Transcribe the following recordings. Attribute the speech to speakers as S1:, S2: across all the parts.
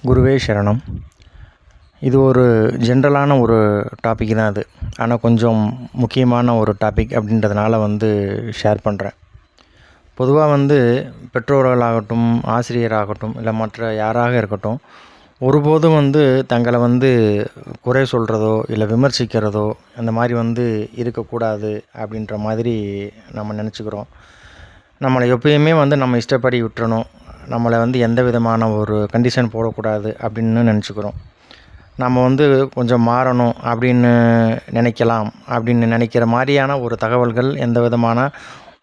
S1: குருவே சரணம். இது ஒரு ஜென்ரலான ஒரு டாபிக் தான் அது. ஆனால் கொஞ்சம் முக்கியமான ஒரு டாபிக் அப்படின்றதுனால ஷேர் பண்ணுறேன். பொதுவாக பெற்றோர்களாகட்டும், ஆசிரியராகட்டும், இல்லை மற்ற யாராக இருக்கட்டும், ஒருபோதும் தங்களை குறை சொல்கிறதோ இல்லை விமர்சிக்கிறதோ அந்த மாதிரி இருக்கக்கூடாது அப்படின்ற மாதிரி நம்ம நினச்சிக்கிறோம். நம்மளை எப்பயுமே நம்ம இஷ்டப்படி விட்டுறணும், நம்மளை எந்த விதமான ஒரு கண்டிஷன் போடக்கூடாது அப்படின்னு நினச்சிக்கிறோம். நம்ம கொஞ்சம் மாறணும் அப்படின்னு நினைக்கலாம். அப்படின்னு நினைக்கிற மாதிரியான ஒரு தகவல்கள், எந்த விதமான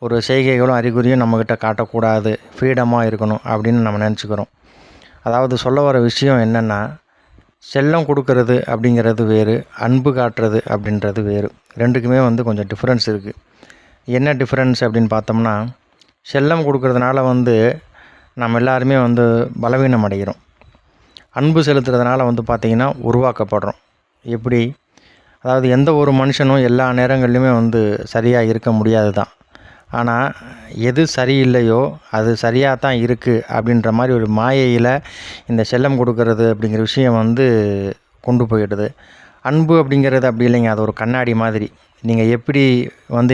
S1: ஒரு செய்கைகளும் அறிகுறியும் நம்மக்கிட்ட காட்டக்கூடாது, ஃப்ரீடமாக இருக்கணும் அப்படின்னு நம்ம நினச்சிக்கிறோம். அதாவது சொல்ல வர விஷயம் என்னென்னா, செல்லம் கொடுக்கறது அப்படிங்கிறது வேறு, அன்பு காட்டுறது அப்படின்றது வேறு. ரெண்டுக்குமே கொஞ்சம் டிஃப்ரென்ஸ் இருக்குது. என்ன டிஃப்ரென்ஸ் அப்படின்னு பார்த்தோம்னா, செல்லம் கொடுக்கறதுனால நம்ம எல்லாருமே பலவீனம் அடைகிறோம். அன்பு செலுத்துறதுனால பார்த்திங்கன்னா உருவாக்கப்படுறோம். எப்படி? அதாவது எந்த ஒரு மனுஷனும் எல்லா நேரங்கள்லையுமே சரியாக இருக்க முடியாது தான். ஆனால் எது சரியில்லையோ அது சரியாக தான் இருக்குது அப்படின்ற மாதிரி ஒரு மாயையில் இந்த செல்லம் கொடுக்கறது அப்படிங்கிற விஷயம் கொண்டு போயிடுது. அன்பு அப்படிங்கிறது அப்படி இல்லைங்க, அது ஒரு கண்ணாடி மாதிரி. நீங்கள் எப்படி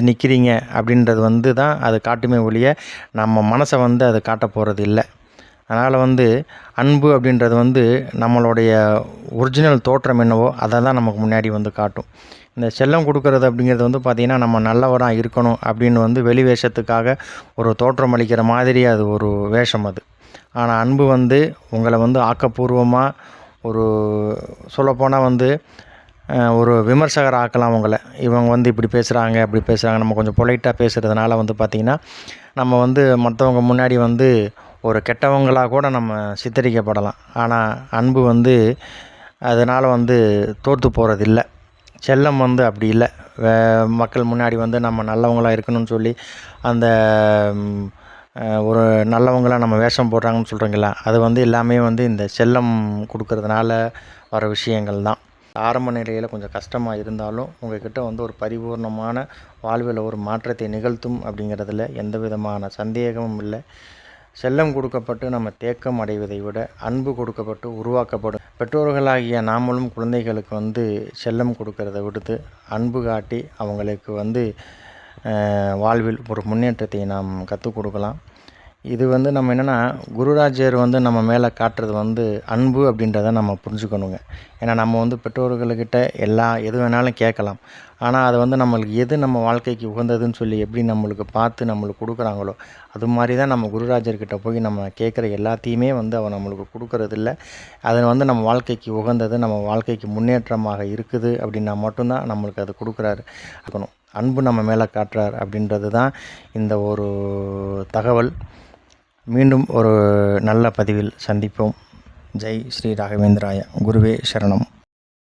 S1: நிற்கிறீங்க அப்படின்றது தான் அது காட்டுமே ஒழிய நம்ம மனசை அது காட்ட போகிறது இல்லை. அதனால் அன்பு அப்படின்றது நம்மளுடைய ஒரிஜினல் தோற்றம் என்னவோ அதை தான் நமக்கு முன்னாடி காட்டும். இந்த செல்லம் கொடுக்கறது அப்படிங்கிறது பார்த்திங்கன்னா, நம்ம நல்லவராக இருக்கணும் அப்படின்னு வெளி வேஷத்துக்காக ஒரு தோற்றம் அளிக்கிற மாதிரி அது ஒரு வேஷம் அது. ஆனால் அன்பு உங்களை ஆக்கப்பூர்வமாக ஒரு சொல்லப்போனால் ஒரு விமர்சகர் ஆக்கலாம் உங்களை. இவங்க இப்படி பேசுகிறாங்க, அப்படி பேசுகிறாங்க. நம்ம கொஞ்சம் பொலைட்டாக பேசுகிறதுனால பார்த்திங்கன்னா, நம்ம மற்றவங்க முன்னாடி ஒரு கெட்டவங்களாக கூட நம்ம சித்தரிக்கப்படலாம். ஆனால் அன்பு அதனால் தோற்று போகிறதில்ல. செல்லம் அப்படி இல்லை. மக்கள் முன்னாடி நம்ம நல்லவங்களாக இருக்கணும்னு சொல்லி அந்த ஒரு நல்லவங்களாக நம்ம வேஷம் போடுறாங்கன்னு சொல்கிறீங்களா, அது எல்லாமே இந்த செல்லம் கொடுக்கறதுனால வர விஷயங்கள் தான். ஆரம்ப நிலையில் கொஞ்சம் கஷ்டமாக இருந்தாலும் உங்கள்கிட்ட ஒரு பரிபூர்ணமான வாழ்வில் ஒரு மாற்றத்தை நிகழ்த்தும் அப்படிங்கிறதுல எந்த விதமான சந்தேகமும் இல்லை. செல்லம் கொடுக்கப்பட்டு நம்ம தேக்கம் அடைவதை விட அன்பு கொடுக்கப்பட்டு உருவாக்கப்படும். பெற்றோர்களாகிய நாமளும் குழந்தைகளுக்கு செல்லம் கொடுக்கறத விடுத்து அன்பு காட்டி அவங்களுக்கு வாழ்வில் ஒரு முன்னேற்றத்தை நாம் கற்றுக் கொடுக்கலாம். இது நம்ம என்னென்னா, குருராஜர் நம்ம மேலே காட்டுறது அன்பு அப்படின்றத நம்ம புரிஞ்சுக்கணுங்க. ஏன்னா நம்ம பெற்றோர்கள்கிட்ட எது வேணாலும் கேட்கலாம். ஆனால் அது நம்மளுக்கு எது நம்ம வாழ்க்கைக்கு உகந்ததுன்னு சொல்லி எப்படி நம்மளுக்கு பார்த்து நம்மளுக்கு கொடுக்குறாங்களோ, அது மாதிரி தான் நம்ம குருராஜர்கிட்ட போய் நம்ம கேட்குற எல்லாத்தையுமே அவர் நம்மளுக்கு கொடுக்கறதில்ல. அது நம்ம வாழ்க்கைக்கு உகந்தது, நம்ம வாழ்க்கைக்கு முன்னேற்றமாக இருக்குது அப்படின்னா மட்டும்தான் நம்மளுக்கு அது கொடுக்குறாரு. இருக்கணும், அன்பு நம்ம மேலே காட்டுறார் அப்படின்றது தான் இந்த ஒரு தகவல். மீண்டும் ஒரு நல்ல பதிவில் சந்திப்போம். ஜெய் ஸ்ரீ ராகவேந்திராய. குருவே சரணம்.